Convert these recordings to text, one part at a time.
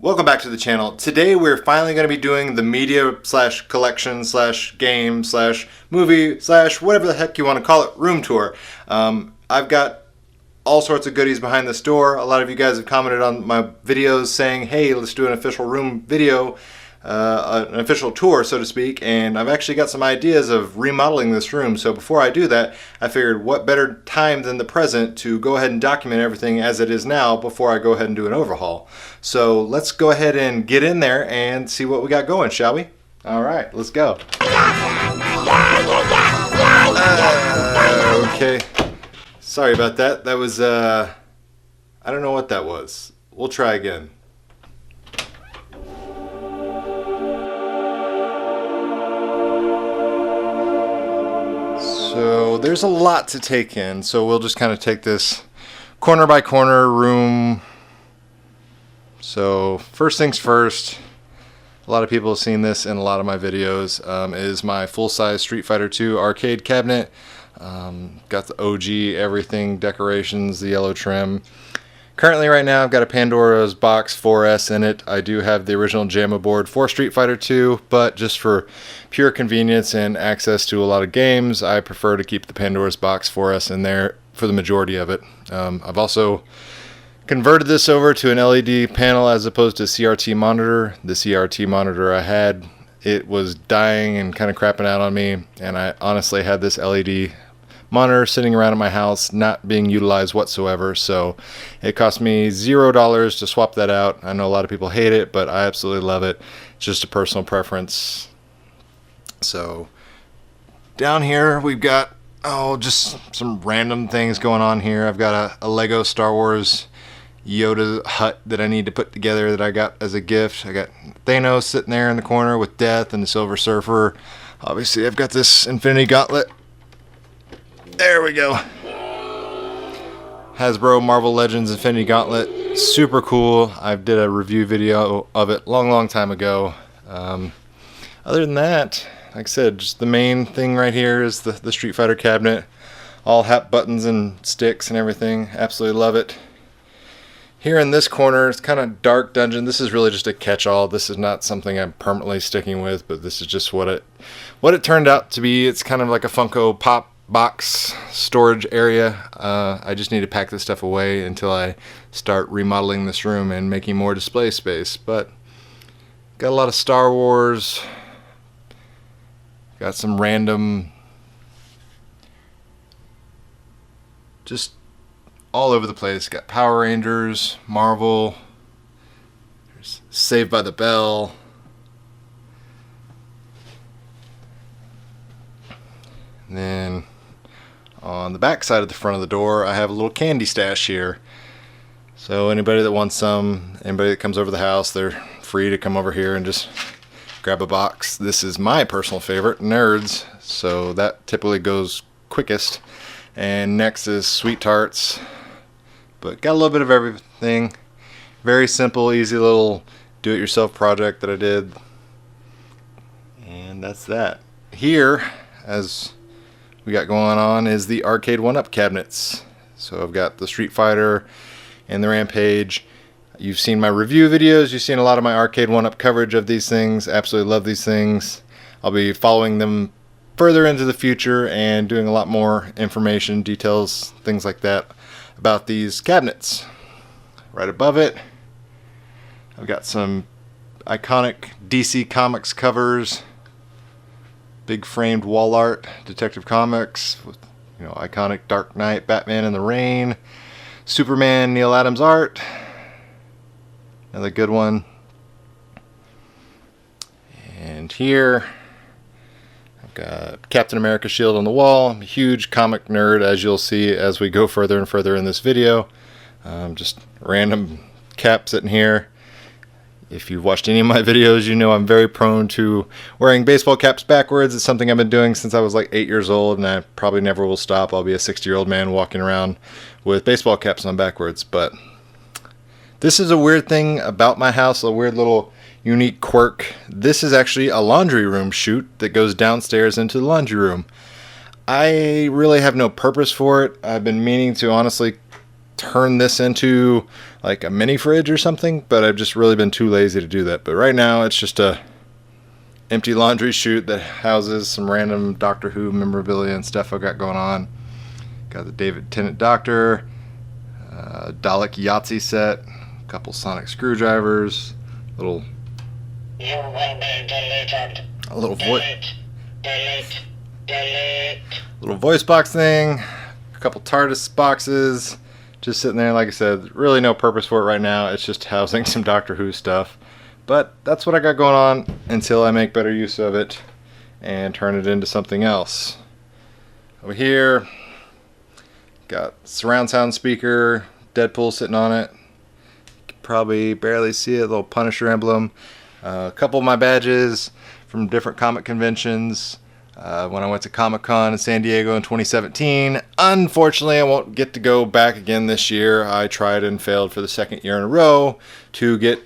Welcome back to the channel. Today we're finally going to be doing the media slash collection slash game slash movie slash whatever the heck you want to call it room tour. I've got all sorts of goodies behind this door. A lot of you guys have commented on my videos saying, hey, let's do an official room video, an official tour, so to speak, and I've actually got some ideas of remodeling this room. So before I do that, I figured what better time than the present to go ahead and document everything as it is now before I go ahead and do an overhaul. So let's go ahead and get in there and see what we got going, shall we? All right, let's go. Okay. Sorry about that. That was, I don't know what that was. We'll try again. So there's a lot to take in, so we'll just kind of take this corner by corner room. So first things first, a lot of people have seen this in a lot of my videos, is my full-size Street Fighter 2 arcade cabinet. Got the OG everything, decorations, the yellow trim. Currently right now I've got a Pandora's Box 4S in it. I do have the original JAMA board for Street Fighter 2, but just for pure convenience and access to a lot of games, I prefer to keep the Pandora's Box 4S in there for the majority of it. I've also converted this over to an LED panel as opposed to CRT monitor. The CRT monitor I had, it was dying and kind of crapping out on me, and I honestly had this LED monitor sitting around in my house not being utilized whatsoever, so it cost me $0 to swap that out. I know a lot of people hate it, but I absolutely love it. It's just a personal preference. So down here we've got just some random things going on here. I've got a Lego Star Wars Yoda hut that I need to put together that I got as a gift. I got Thanos sitting there in the corner with Death and the Silver Surfer. Obviously I've got this Infinity Gauntlet. There we go. Hasbro Marvel Legends Infinity Gauntlet. Super cool. I did a review video of it long time ago. Other than that, like I said, just the main thing right here is the Street Fighter cabinet. All hap buttons and sticks and everything. Absolutely love it. Here in this corner, it's kind of dark dungeon. This is really just a catch-all. This is not something I'm permanently sticking with, but this is just what it turned out to be. It's kind of like a Funko Pop box storage area. I just need to pack this stuff away until I start remodeling this room and making more display space. But got a lot of Star Wars. Got some random, just all over the place. Got Power Rangers, Marvel, there's Saved by the Bell. And then on the back side of the front of the door, I have a little candy stash here. So anybody that wants some, anybody that comes over the house, they're free to come over here and just grab a box. This is my personal favorite, Nerds, so that typically goes quickest. And next is Sweet Tarts. But got a little bit of everything. Very simple, easy little do-it-yourself project that I did. And that's that. Here, as we got going on, is the arcade 1-up cabinets. So I've got the Street Fighter and the Rampage. You've seen my review videos, you've seen a lot of my arcade 1-up coverage of these things. Absolutely love these things. I'll be following them further into the future and doing a lot more information, details, things like that about these cabinets. Right above it, I've got some iconic DC Comics covers. Big framed wall art, Detective Comics, with, iconic Dark Knight, Batman in the Rain, Superman, Neil Adams art. Another good one. And here, I've got Captain America shield on the wall. I'm a huge comic nerd, as you'll see as we go further and further in this video. Just random cap sitting here. If you've watched any of my videos, you know I'm very prone to wearing baseball caps backwards. It's something I've been doing since I was like 8 years old, and I probably never will stop. I'll be a 60-year-old man walking around with baseball caps on backwards. But this is a weird thing about my house, a weird little unique quirk. This is actually a laundry room chute that goes downstairs into the laundry room. I really have no purpose for it. I've been meaning to honestly turn this into like a mini fridge or something, but I've just really been too lazy to do that. But right now it's just a empty laundry chute that houses some random Doctor Who memorabilia and stuff I've got going on. Got the David Tennant Doctor, Dalek Yahtzee set, a couple sonic screwdrivers, little little voice box thing, a couple TARDIS boxes, just sitting there. Like I said, really no purpose for it right now. It's just housing some Doctor Who stuff. But that's what I got going on until I make better use of it and turn it into something else. Over here, got surround sound speaker, Deadpool sitting on it. You can probably barely see it, little Punisher emblem. A couple of my badges from different comic conventions. When I went to Comic-Con in San Diego in 2017. Unfortunately, I won't get to go back again this year. I tried and failed for the second year in a row to get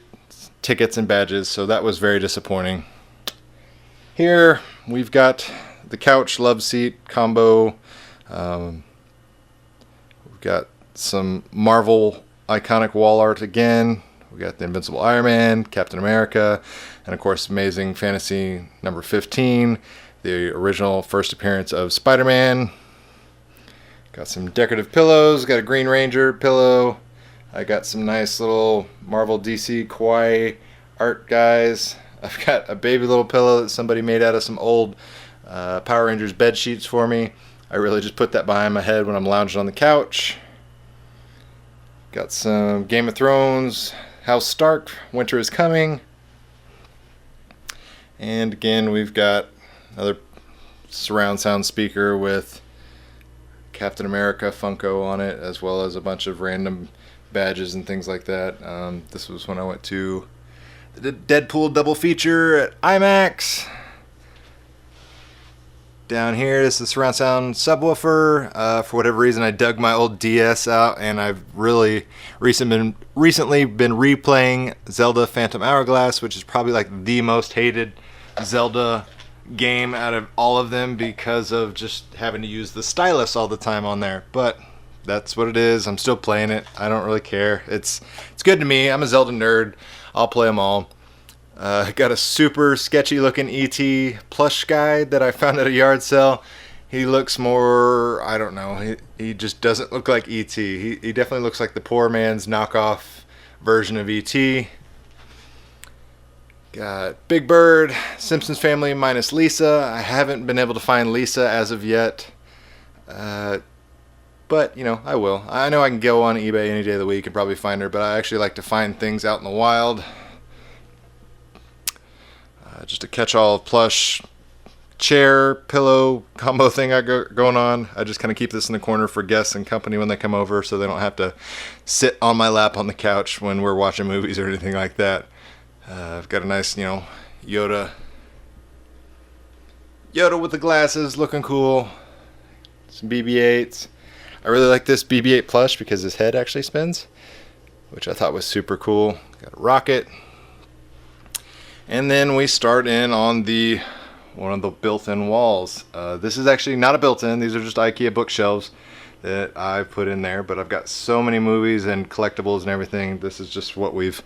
tickets and badges, so that was very disappointing. Here we've got the couch love seat combo. We've got some Marvel iconic wall art again. We got the Invincible Iron Man, Captain America, and of course Amazing Fantasy number 15, the original first appearance of Spider-Man. Got some decorative pillows, got a Green Ranger pillow. I got some nice little Marvel DC kawaii art guys. I've got a baby little pillow that somebody made out of some old Power Rangers bed sheets for me. I really just put that behind my head when I'm lounging on the couch. Got some Game of Thrones, House Stark, Winter is Coming. And again, we've got another surround sound speaker with Captain America Funko on it, as well as a bunch of random badges and things like that. This was when I went to the Deadpool double feature at IMAX. Down here is the surround sound subwoofer. For whatever reason, I dug my old DS out, and I've really recently been replaying Zelda Phantom Hourglass, which is probably like the most hated Zelda game out of all of them because of just having to use the stylus all the time on there. But that's what it is. I'm still playing it. I don't really care. It's good to me. I'm a Zelda nerd. I'll play them all. Got a super sketchy looking E.T. plush guy that I found at a yard sale. He looks more, I don't know, he just doesn't look like E.T. He definitely looks like the poor man's knockoff version of E.T. Got Big Bird, Simpsons Family minus Lisa. I haven't been able to find Lisa as of yet. But, you know, I will. I know I can go on eBay any day of the week and probably find her, but I actually like to find things out in the wild. Just a catch-all plush chair, pillow combo thing I got going on. I just kind of keep this in the corner for guests and company when they come over, so they don't have to sit on my lap on the couch when we're watching movies or anything like that. I've got a nice, you know, Yoda with the glasses, looking cool. Some BB-8s. I really like this BB-8 plush because his head actually spins, which I thought was super cool. Got a rocket. And then we start in on one of the built-in walls. This is actually not a built-in. These are just IKEA bookshelves that I've put in there, but I've got so many movies and collectibles and everything. This is just what we've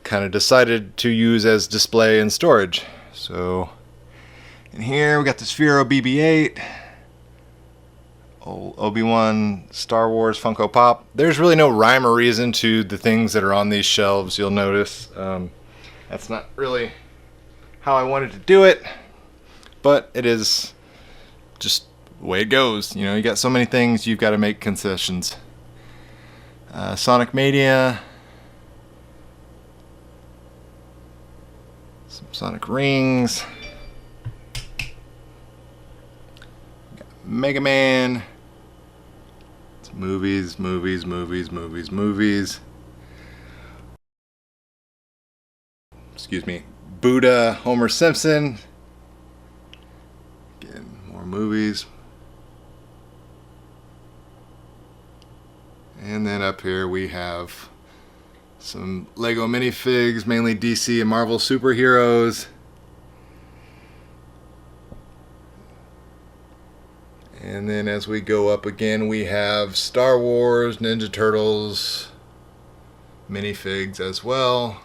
kind of decided to use as display and storage. So in here we got the Sphero BB-8, old Obi-Wan Star Wars Funko Pop. There's really no rhyme or reason to the things that are on these shelves, you'll notice. That's not really how I wanted to do it, but it is just the way it goes. You know, you got so many things, you've got to make concessions. Sonic Mania, some Sonic rings, got Mega Man, it's movies. Excuse me, Buddha, Homer Simpson. Again, more movies. And then up here we have some Lego minifigs, mainly DC and Marvel superheroes. And And then as we go up again, we have Star Wars, Ninja Turtles, minifigs as well.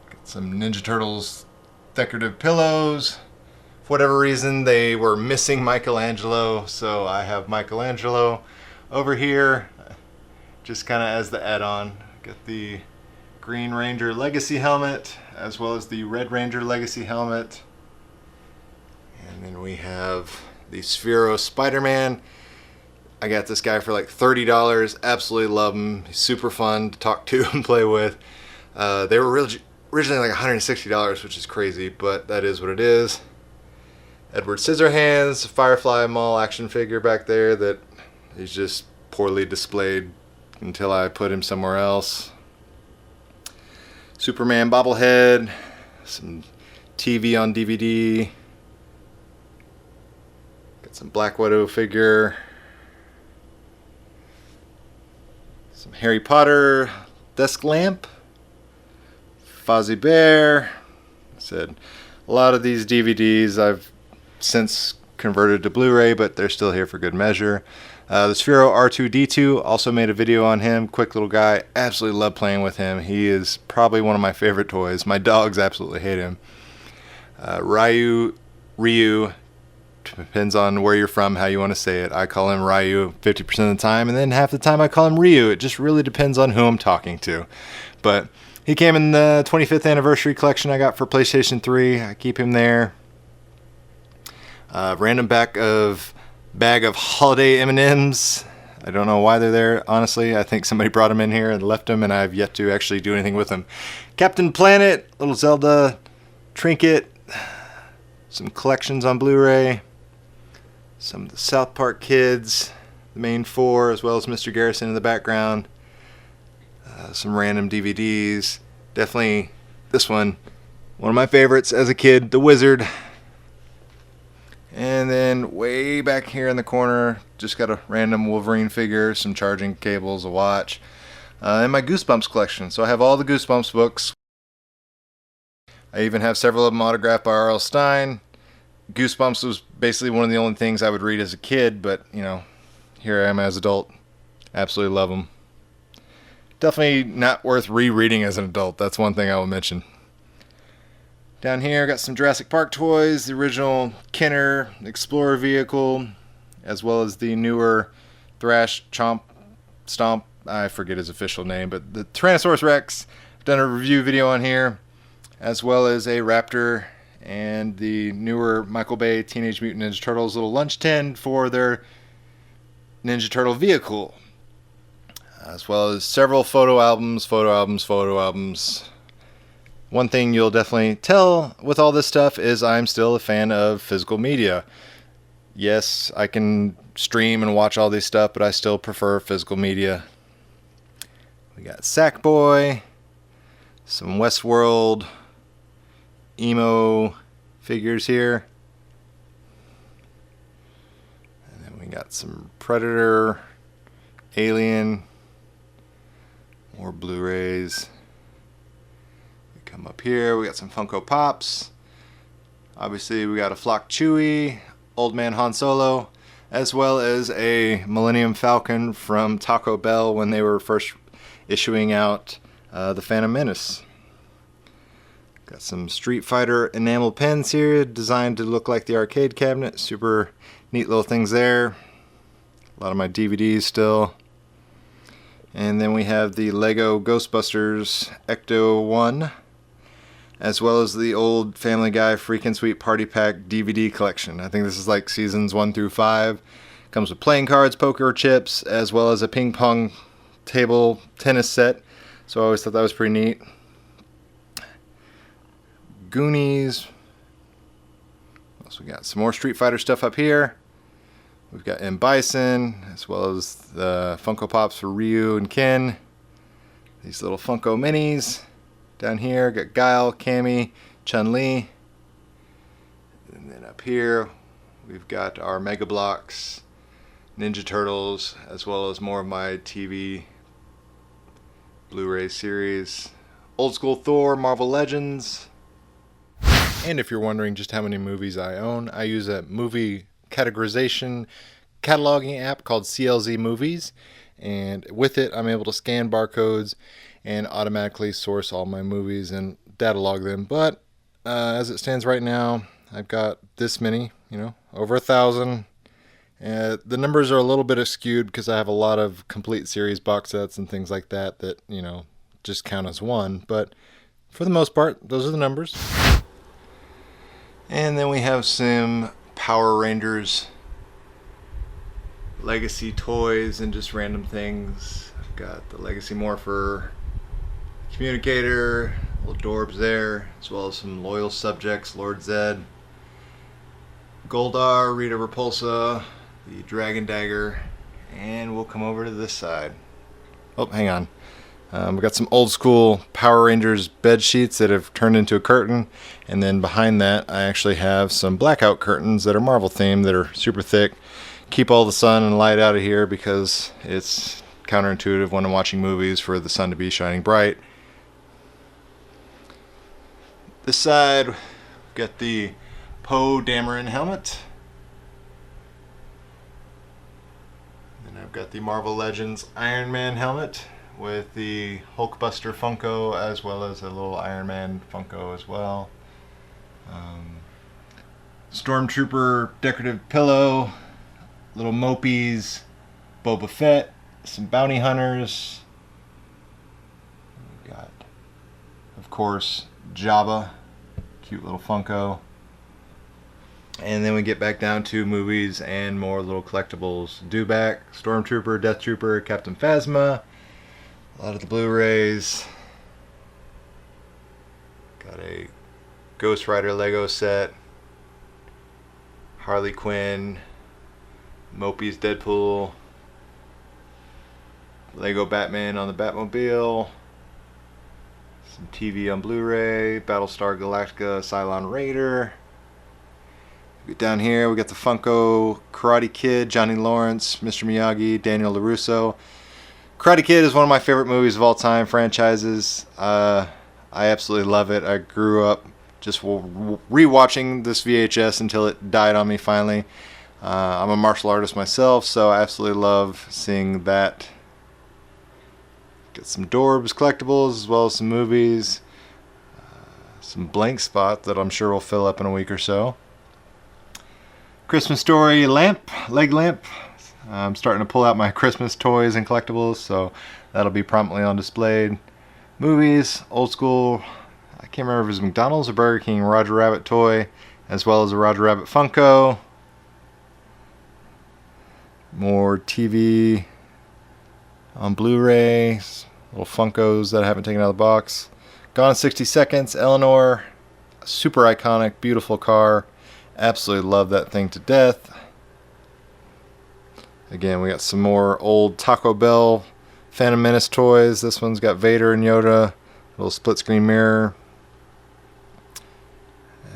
Got some Ninja Turtles decorative pillows. For whatever reason, they were missing Michelangelo, so I have Michelangelo over here, just kind of as the add-on. Got the Green Ranger Legacy helmet, as well as the Red Ranger Legacy helmet. And then we have the Sphero Spider-Man. I got this guy for like $30. Absolutely love him. He's super fun to talk to and play with. They were originally like $160, which is crazy, but that is what it is. Edward Scissorhands, Firefly Mall action figure back there that is just poorly displayed until I put him somewhere else. Superman bobblehead, some TV on DVD. Got some Black Widow figure. Some Harry Potter desk lamp. Fozzie Bear. I said a lot of these DVDs I've since converted to Blu-ray, but they're still here for good measure. The Sphero R2-D2, also made a video on him. Quick little guy. Absolutely love playing with him. He is probably one of my favorite toys. My dogs absolutely hate him. Ryu, depends on where you're from, how you want to say it. I call him Ryu 50% of the time, and then half the time I call him Ryu. It just really depends on who I'm talking to. But he came in the 25th anniversary collection I got for PlayStation 3. I keep him there. Random bag of holiday M&Ms. I don't know why they're there, honestly. I think somebody brought them in here and left them, and I've yet to actually do anything with them. Captain Planet, little Zelda trinket, some collections on Blu-ray, some of the South Park kids, the main four, as well as Mr. Garrison in the background, some random DVDs. Definitely this one of my favorites as a kid, The Wizard. And then way back here in the corner, just got a random Wolverine figure, some charging cables, a watch, and my Goosebumps collection. So I have all the Goosebumps books. I even have several of them autographed by R.L. Stine. Goosebumps was basically one of the only things I would read as a kid, but you know, here I am as an adult. Absolutely love them. Definitely not worth rereading as an adult. That's one thing I will mention. Down here, got some Jurassic Park toys, the original Kenner Explorer vehicle, as well as the newer Thrash Chomp Stomp, I forget his official name, but the Tyrannosaurus Rex. I've done a review video on here, as well as a Raptor and the newer Michael Bay Teenage Mutant Ninja Turtles little lunch tin for their Ninja Turtle vehicle, as well as several photo albums. One thing you'll definitely tell with all this stuff is I'm still a fan of physical media. Yes, I can stream and watch all these stuff, but I still prefer physical media. We got Sackboy, some Westworld emo figures here. And then we got some Predator, Alien, more Blu-rays. Come up here, we got some Funko Pops. Obviously we got a Flock Chewie, Old Man Han Solo, as well as a Millennium Falcon from Taco Bell when they were first issuing out the Phantom Menace. Got some Street Fighter enamel pens here, designed to look like the arcade cabinet. Super neat little things there. A lot of my DVDs still. And then we have the Lego Ghostbusters Ecto 1, as well as the old Family Guy Freakin' Sweet Party Pack DVD collection. I think this is like seasons 1 through 5. Comes with playing cards, poker chips, as well as a ping pong table tennis set. So I always thought that was pretty neat. Goonies. Also, we got some more Street Fighter stuff up here. We've got M. Bison, as well as the Funko Pops for Ryu and Ken. These little Funko Minis. Down here, got Guile, Cammy, Chun-Li. And then up here, we've got our Mega Bloks, Ninja Turtles, as well as more of my TV Blu-ray series. Old School Thor, Marvel Legends. And if you're wondering just how many movies I own, I use a movie categorization cataloging app called CLZ Movies, and with it I'm able to scan barcodes and automatically source all my movies and data log them. But as it stands right now, I've got this many, over 1,000. The numbers are a little bit skewed because I have a lot of complete series box sets and things like that just count as one, but for the most part, those are the numbers. And then we have some Power Rangers Legacy toys and just random things. I've got the Legacy Morpher Communicator, little Dorbs there, as well as some loyal subjects, Lord Zed, Goldar, Rita Repulsa, the Dragon Dagger, and we'll come over to this side. Oh, hang on. We've got some old school Power Rangers bed sheets that have turned into a curtain, and then behind that I actually have some blackout curtains that are Marvel themed that are super thick. Keep all the sun and light out of here because it's counterintuitive when I'm watching movies for the sun to be shining bright. This side, we've got the Poe Dameron helmet. Then I've got the Marvel Legends Iron Man helmet with the Hulkbuster Funko, as well as a little Iron Man Funko as well. Stormtrooper decorative pillow, little Mopies, Boba Fett, some bounty hunters. We've got, of course, Jabba, cute little Funko. And then we get back down to movies and more little collectibles. Dewback, Stormtrooper, Death Trooper, Captain Phasma. A lot of the Blu-rays. Got a Ghost Rider Lego set. Harley Quinn. Mopi's Deadpool. Lego Batman on the Batmobile. Some TV on Blu-ray. Battlestar Galactica Cylon Raider. Get down here, we got the Funko Karate Kid, Johnny Lawrence, Mr. Miyagi, Daniel LaRusso. Karate Kid is one of my favorite movies of all time, franchises. I absolutely love it. I grew up just rewatching this VHS until it died on me finally. I'm a martial artist myself, so I absolutely love seeing that. Get some Dorbs collectibles as well as some movies. Some blank spot that I'm sure will fill up in a week or so. Christmas Story leg lamp. I'm starting to pull out my Christmas toys and collectibles, so that'll be promptly on display. Movies, old school, I can't remember if it was McDonald's or Burger King Roger Rabbit toy, as well as a Roger Rabbit Funko. More TV on Blu-ray, little Funkos that I haven't taken out of the box. Gone in 60 Seconds, Eleanor, super iconic, beautiful car. Absolutely love that thing to death. Again, we got some more old Taco Bell Phantom Menace toys. This one's got Vader and Yoda, little split screen mirror,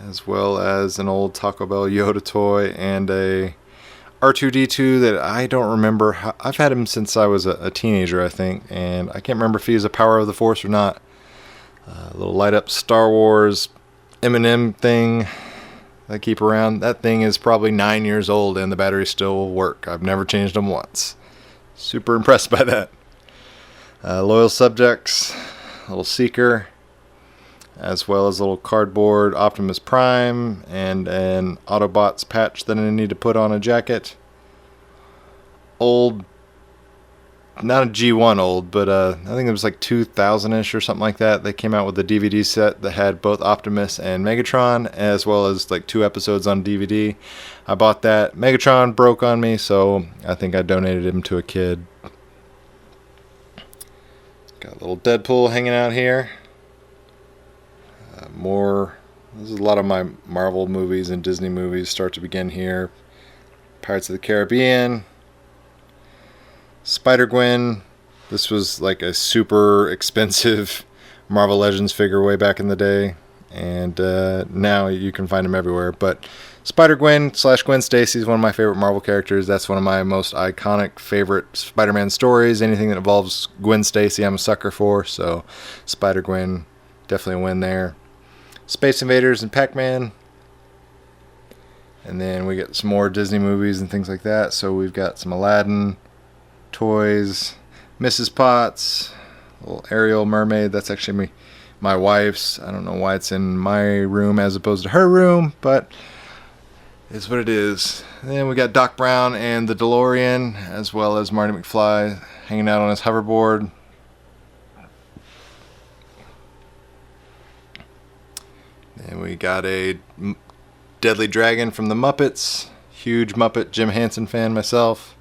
as well as an old Taco Bell Yoda toy and a R2-D2 that I don't remember. I've had him since I was a teenager, I think, and I can't remember if he's a Power of the Force or not. A little light up Star Wars M&M thing I keep around. That thing is probably 9 years old and the batteries still will work. I've never changed them once. Super impressed by that. Loyal Subjects, a little Seeker, as well as a little cardboard Optimus Prime and an Autobots patch that I need to put on a jacket. Old, not a G1 old, but I think it was like 2000-ish or something like that. They came out with a DVD set that had both Optimus and Megatron, as well as like 2 episodes on DVD. I bought that. Megatron broke on me, so I think I donated him to a kid. Got a little Deadpool hanging out here. This is a lot of my Marvel movies and Disney movies start to begin here. Pirates of the Caribbean. Spider-Gwen. This was like a super expensive Marvel Legends figure way back in the day, and now you can find them everywhere. But Spider-Gwen / Gwen Stacy is one of my favorite Marvel characters. That's one of my most iconic favorite Spider-Man stories. Anything that involves Gwen Stacy I'm a sucker for, so Spider-Gwen definitely a win there. Space Invaders and Pac-Man. And then we get some more Disney movies and things like that. So we've got some Aladdin toys, Mrs. Potts, little Ariel mermaid. That's actually my wife's. I don't know why it's in my room as opposed to her room, but it's what it is. And then we got Doc Brown and the DeLorean, as well as Marty McFly hanging out on his hoverboard. And we got a Deadly Dragon from the Muppets. Huge Muppet Jim Henson fan myself.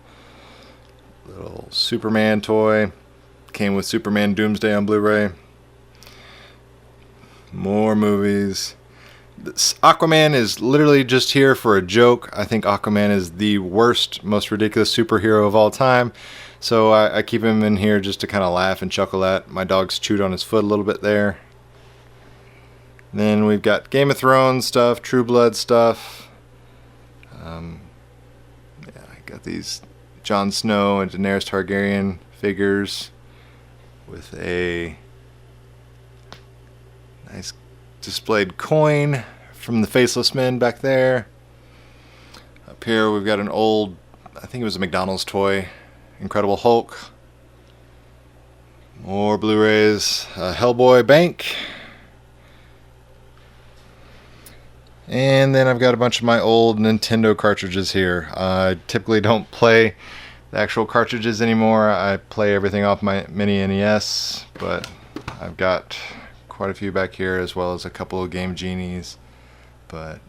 Little Superman toy. Came with Superman Doomsday on Blu-ray. More movies. Aquaman is literally just here for a joke. I think Aquaman is the worst, most ridiculous superhero of all time. So I keep him in here just to kind of laugh and chuckle at. My dog's chewed on his foot a little bit there. Then we've got Game of Thrones stuff, True Blood stuff. Yeah, I got these Jon Snow and Daenerys Targaryen figures with a nice displayed coin from the Faceless Men back there. Up here we've got an old, I think it was a McDonald's toy, Incredible Hulk. More Blu-rays, Hellboy Bank. And then I've got a bunch of my old Nintendo cartridges here. I typically don't play the actual cartridges anymore. I play everything off my mini NES, but I've got quite a few back here, as well as a couple of Game Genies. But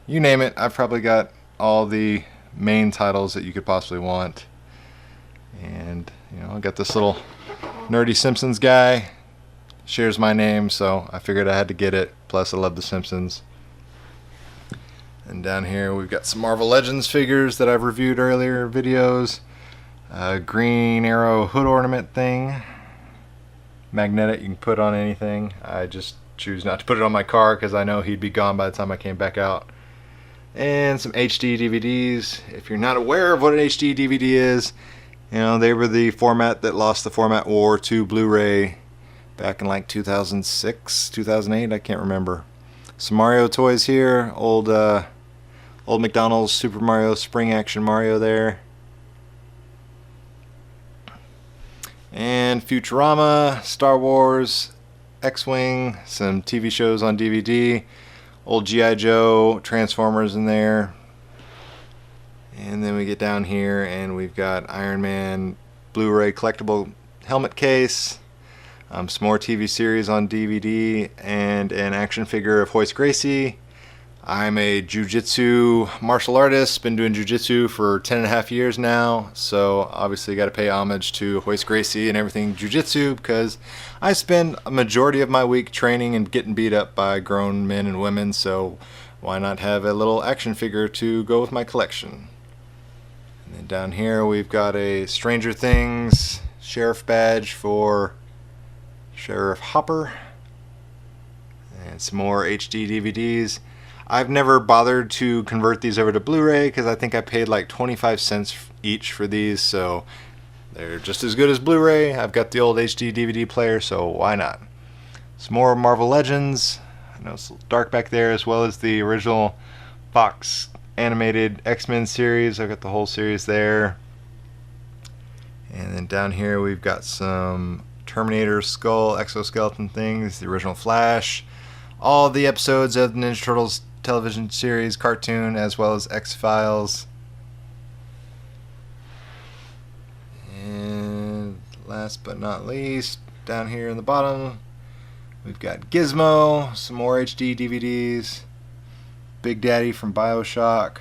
you name it, I've probably got all the main titles that you could possibly want. And you know, I got this little nerdy Simpsons guy. Shares my name, so I figured I had to get it. Plus I love the Simpsons. And down here we've got some Marvel Legends figures that I've reviewed earlier videos. Green Arrow hood ornament thing. Magnetic, you can put on anything. I just choose not to put it on my car because I know he'd be gone by the time I came back out. And some HD DVDs. If you're not aware of what an HD DVD is, you know, they were the format that lost the format war to Blu-ray back in like 2006, 2008, I can't remember. Some Mario toys here. Old McDonald's Super Mario Spring Action Mario there. And Futurama, Star Wars, X-Wing, some TV shows on DVD, old G.I. Joe, Transformers in there. And then we get down here and we've got Iron Man Blu-ray collectible helmet case, some more TV series on DVD, and an action figure of Hoist Gracie. I'm a jiu-jitsu martial artist, been doing jiu-jitsu for 10.5 years now, so obviously got to pay homage to Hoist Gracie and everything jiu-jitsu because I spend a majority of my week training and getting beat up by grown men and women, so why not have a little action figure to go with my collection. And then down here we've got a Stranger Things sheriff badge for Sheriff Hopper, and some more HD DVDs. I've never bothered to convert these over to Blu-ray because I think I paid like 25 cents each for these, so they're just as good as Blu-ray. I've got the old HD DVD player, so why not? Some more Marvel Legends. I know it's a little dark back there, as well as the original Fox animated X-Men series. I've got the whole series there. And then down here we've got some Terminator skull exoskeleton things, the original Flash, all the episodes of the Ninja Turtles television series, cartoon, as well as X-Files. And last but not least, down here in the bottom, we've got Gizmo, some more HD DVDs, Big Daddy from BioShock,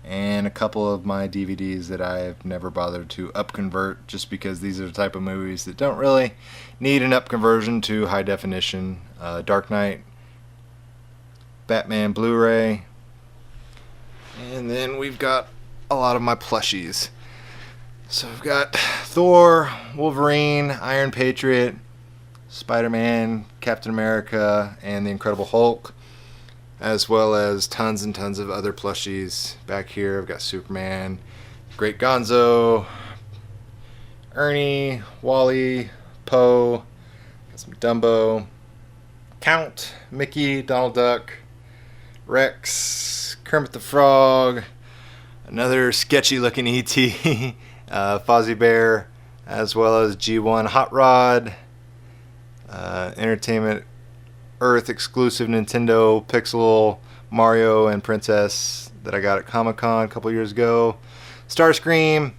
and a couple of my DVDs that I've never bothered to upconvert just because these are the type of movies that don't really need an upconversion to high definition. Dark Knight, Batman Blu-ray, and then we've got a lot of my plushies. So we've got Thor, Wolverine, Iron Patriot, Spider-Man, Captain America, and the Incredible Hulk, as well as tons and tons of other plushies. Back here I've got Superman, Great Gonzo, Ernie, Wally, Poe, got some Dumbo, Count, Mickey, Donald Duck, Rex, Kermit the Frog, another sketchy looking E.T., Fozzie Bear, as well as G1 Hot Rod, Entertainment Earth exclusive Nintendo Pixel Mario and Princess that I got at Comic-Con a couple years ago, Starscream,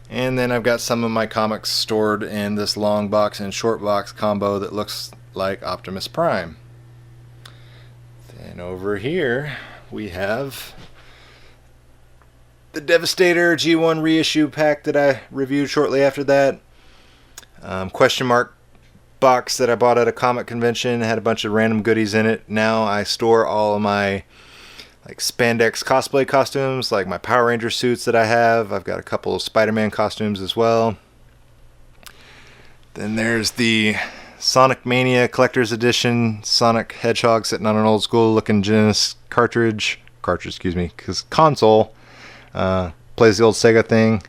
and then I've got some of my comics stored in this long box and short box combo that looks like Optimus Prime. Then over here we have the Devastator G1 reissue pack that I reviewed shortly after that. Question mark box that I bought at a comic convention, had a bunch of random goodies in it. Now I store all of my like spandex cosplay costumes, like my Power Ranger suits that I have. I've got a couple of Spider-Man costumes as well. Then there's the Sonic Mania Collector's Edition Sonic Hedgehog sitting on an old school looking Genesis cartridge, because console. Plays the old Sega thing.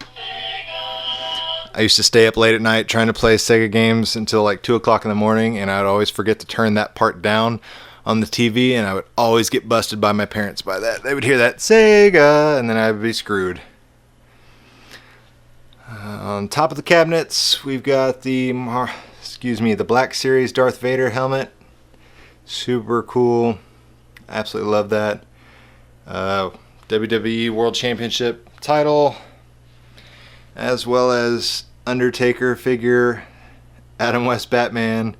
I used to stay up late at night trying to play Sega games until like 2 o'clock in the morning, and I'd always forget to turn that part down on the TV, and I would always get busted by my parents by that. They would hear that Sega, and then I would be screwed. On top of the cabinets, we've got the Black Series Darth Vader helmet. Super cool. Absolutely love that. WWE World Championship title, as well as Undertaker figure, Adam West Batman,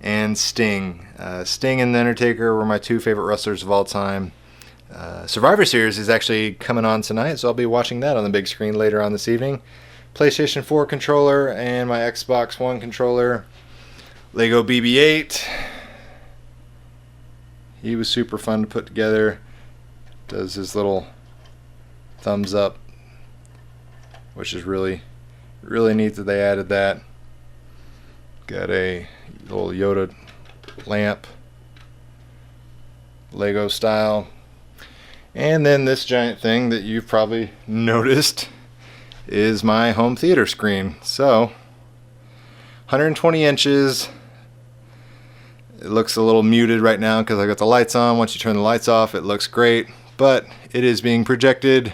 and Sting. Sting and The Undertaker were my two favorite wrestlers of all time. Survivor Series is actually coming on tonight, so I'll be watching that on the big screen later on this evening. PlayStation 4 controller and my Xbox One controller. Lego BB-8. He was super fun to put together. Does his little thumbs up, which is really neat that they added that. Got a little Yoda lamp, Lego style. And then this giant thing that you've probably noticed is my home theater screen. So 120 inches. It looks a little muted right now because I got the lights on. Once you turn the lights off, it looks great, but it is being projected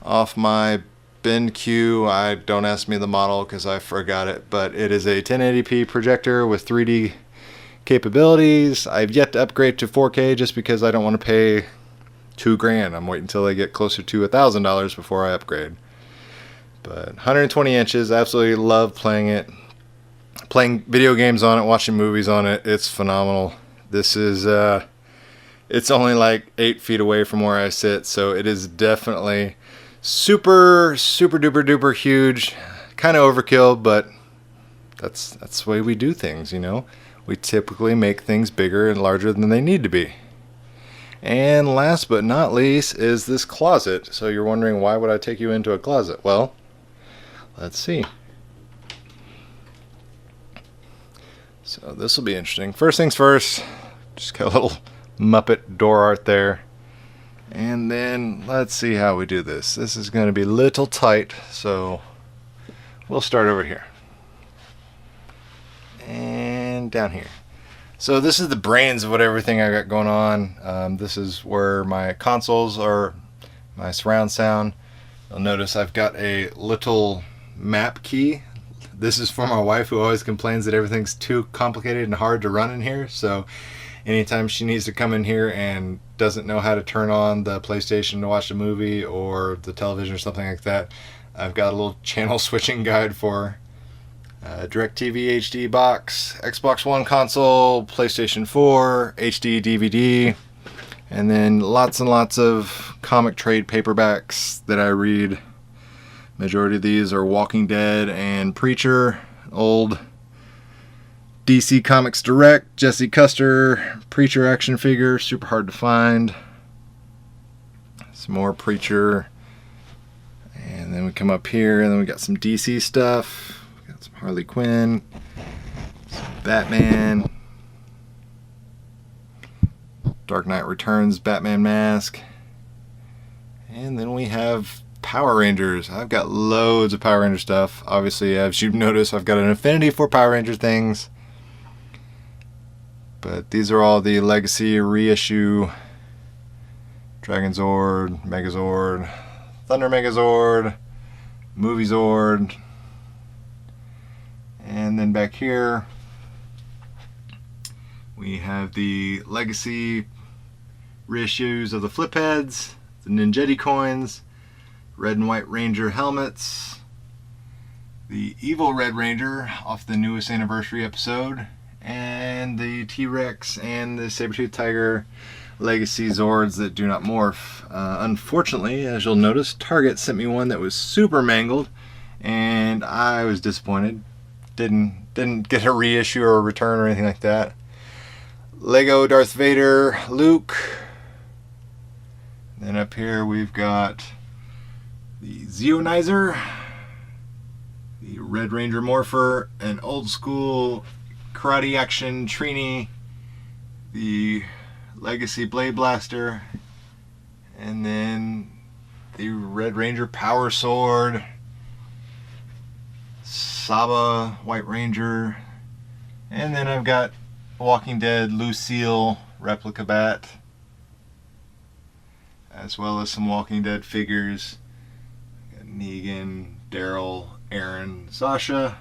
off my BenQ. Don't ask me the model because I forgot it, but it is a 1080p projector with 3D capabilities. I've yet to upgrade to 4K just because I don't want to pay $2,000. I'm waiting until I get closer to $1,000 before I upgrade. But 120 inches, absolutely love playing it. Playing video games on it, watching movies on it, it's phenomenal. This is, it's only like 8 feet away from where I sit, so it is definitely super duper duper huge. Kind of overkill, but that's the way we do things, you know. We typically make things bigger and larger than they need to be. And last but not least is this closet. So you're wondering, why would I take you into a closet? Well, let's see. So this will be interesting. First things first, just got a little Muppet door art there. And then let's see how we do this. This is going to be a little tight, so we'll start over here. And down here. So this is the brains of what everything I got going on. This is where my consoles are, my surround sound. You'll notice I've got a little map key. This is for my wife, who always complains that everything's too complicated and hard to run in here. So anytime she needs to come in here and doesn't know how to turn on the PlayStation to watch a movie or the television or something like that, I've got a little channel switching guide for her. DirecTV HD box, Xbox One console, PlayStation 4, HD DVD, and then lots and lots of comic trade paperbacks that I read. Majority of these are Walking Dead and Preacher, old DC Comics Direct, Jesse Custer, Preacher action figure, super hard to find. Some more Preacher. And then we come up here, and then we got some DC stuff. We got some Harley Quinn, some Batman, Dark Knight Returns Batman mask. And then we have Power Rangers. I've got loads of Power Ranger stuff. Obviously, as you've noticed, I've got an affinity for Power Ranger things. But these are all the Legacy reissue Dragon Zord, Megazord, Thunder Megazord, Movie Zord, and then back here we have the Legacy reissues of the Flip Heads, the Ninjetti coins, Red and White Ranger helmets, the Evil Red Ranger off the newest anniversary episode, and the T-Rex and the Saber-Tooth Tiger Legacy Zords that do not morph. Unfortunately, as you'll notice, Target sent me one that was super mangled, and I was disappointed. Didn't get a reissue or a return or anything like that. Lego Darth Vader Luke. Then up here we've got the Zeonizer, the Red Ranger Morpher, an old school karate action Trini, the Legacy Blade Blaster, and then the Red Ranger Power Sword, Saba White Ranger, and then I've got Walking Dead Lucille replica bat, as well as some Walking Dead figures. Got Negan, Daryl, Aaron, Sasha.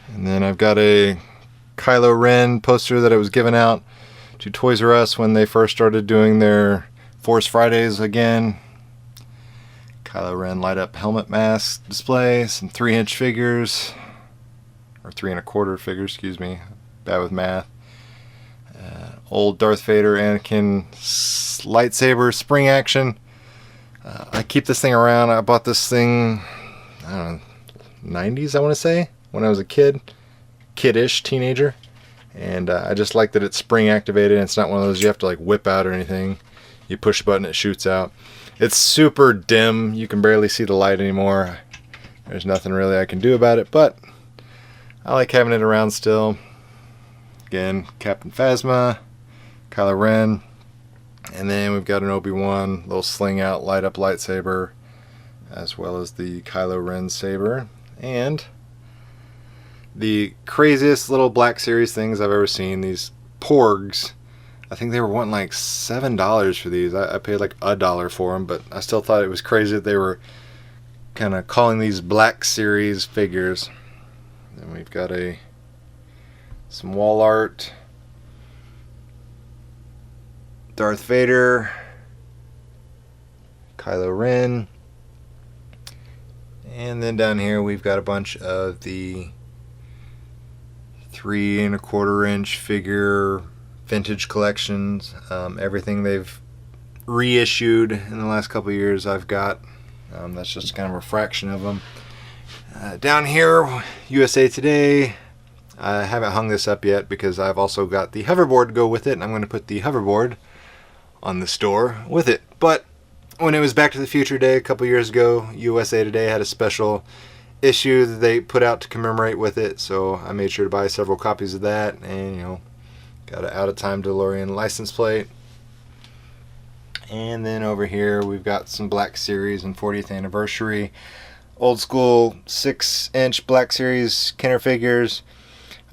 And then I've got a Kylo Ren poster that I was given out to Toys R Us when they first started doing their Force Fridays again. Kylo Ren light up helmet mask display, some 3-inch figures, or 3 1/4 figures, excuse me, bad with math. Old Darth Vader Anakin lightsaber spring action. I keep this thing around. I bought this thing, I don't know, 90s I want to say, when I was a kiddish teenager, and I just like that it's spring activated. It's not one of those you have to like whip out or anything. You push a button, it shoots out. It's super dim. You can barely see the light anymore. There's nothing really I can do about it, but I like having it around still. Again, Captain Phasma, Kylo Ren, and then we've got an Obi-Wan little sling out light up lightsaber, as well as the Kylo Ren saber, and the craziest little Black Series things I've ever seen, these Porgs. I think they were wanting like $7 for these. I paid like $1 for them, but I still thought it was crazy that they were kind of calling these Black Series figures. Then we've got some wall art, Darth Vader, Kylo Ren, and then down here we've got a bunch of the 3 1/4 inch figure vintage collections. Everything they've reissued in the last couple of years I've got. That's just kind of a fraction of them. Down here, USA Today. I haven't hung this up yet because I've also got the hoverboard to go with it, and I'm going to put the hoverboard on the store with it. But when it was Back to the Future Day a couple years ago, USA Today had a special issue that they put out to commemorate with it, so I made sure to buy several copies of that, and got an out-of-time DeLorean license plate. And then over here we've got some Black Series and 40th anniversary old school 6-inch Black Series Kenner figures.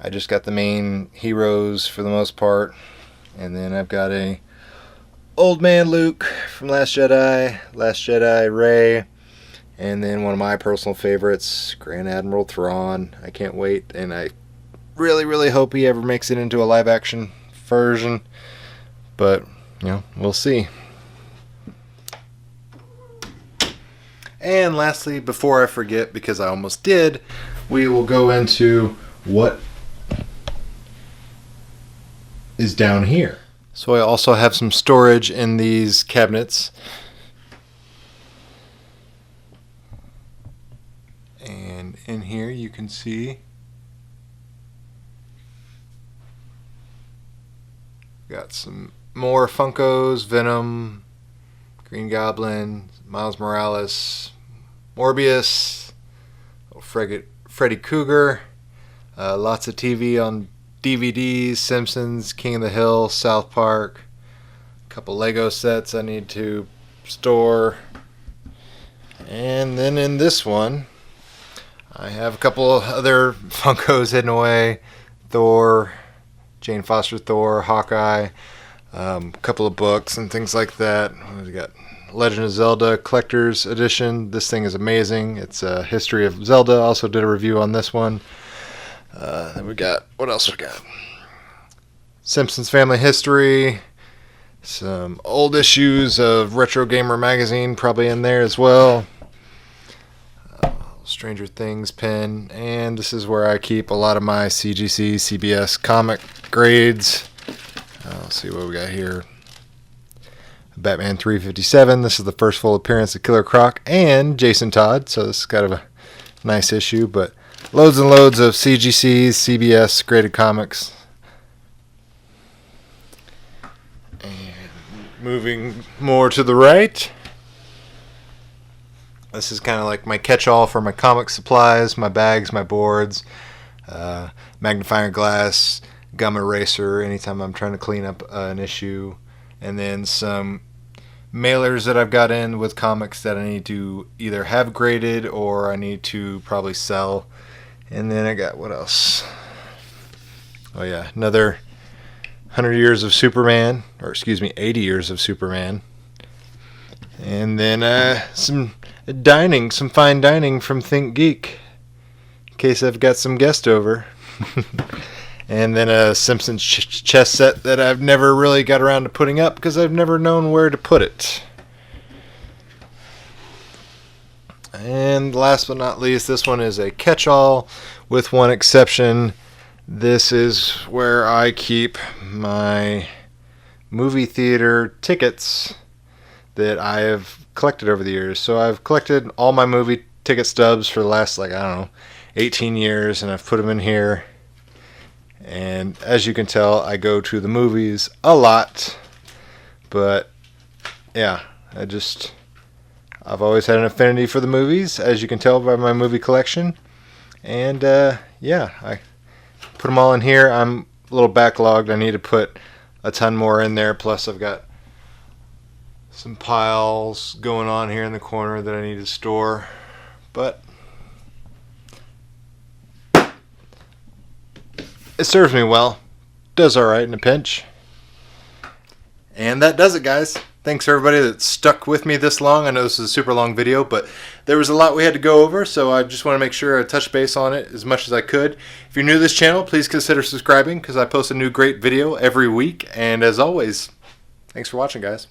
I just got the main heroes for the most part, and then I've got a Old Man Luke from Last Jedi Rey, and then one of my personal favorites, Grand Admiral Thrawn. I can't wait, and I really hope he ever makes it into a live action version, but we'll see. And lastly, before I forget, because I almost did, we will go into what is down here. So I also have some storage in these cabinets. And in here you can see got some more Funkos, Venom, Green Goblin, Miles Morales, Morbius, Freddy Krueger, lots of TV on DVDs, Simpsons, King of the Hill, South Park, a couple Lego sets I need to store, and then in this one I have a couple other Funkos hidden away, Thor, Jane Foster Thor, Hawkeye, a couple of books and things like that. We got Legend of Zelda Collector's Edition. This thing is amazing. It's a history of Zelda. Also did a review on this one. Then we got, what else we got? Simpsons Family History. Some old issues of Retro Gamer magazine probably in there as well. Stranger Things pin. And this is where I keep a lot of my CGC, CBS comic grades. Let's see what we got here. Batman 357. This is the first full appearance of Killer Croc and Jason Todd, so this is kind of a nice issue, but loads and loads of CGCs, CBS graded comics. And moving more to the right, this is kind of like my catch-all for my comic supplies, my bags, my boards, magnifying glass, gum eraser anytime I'm trying to clean up an issue, and then some mailers that I've got in with comics that I need to either have graded or I need to probably sell. And then I got, what else? Oh yeah, another 100 years of Superman, or excuse me, 80 years of Superman. And then some fine dining from Think Geek, in case I've got some guest over. And then a Simpsons chess set that I've never really got around to putting up because I've never known where to put it. And last but not least, this one is a catch-all with one exception. This is where I keep my movie theater tickets that I have collected over the years. So I've collected all my movie ticket stubs for the last, 18 years, and I've put them in here. And as you can tell, I go to the movies a lot, but yeah, I've always had an affinity for the movies, as you can tell by my movie collection. And yeah, I put them all in here. I'm a little backlogged. I need to put a ton more in there. Plus I've got some piles going on here in the corner that I need to store. But it serves me well. Does alright in a pinch. And that does it, guys. Thanks everybody that stuck with me this long. I know this is a super long video, but there was a lot we had to go over, so I just want to make sure I touch base on it as much as I could. If you're new to this channel, please consider subscribing because I post a new great video every week. And as always, thanks for watching, guys.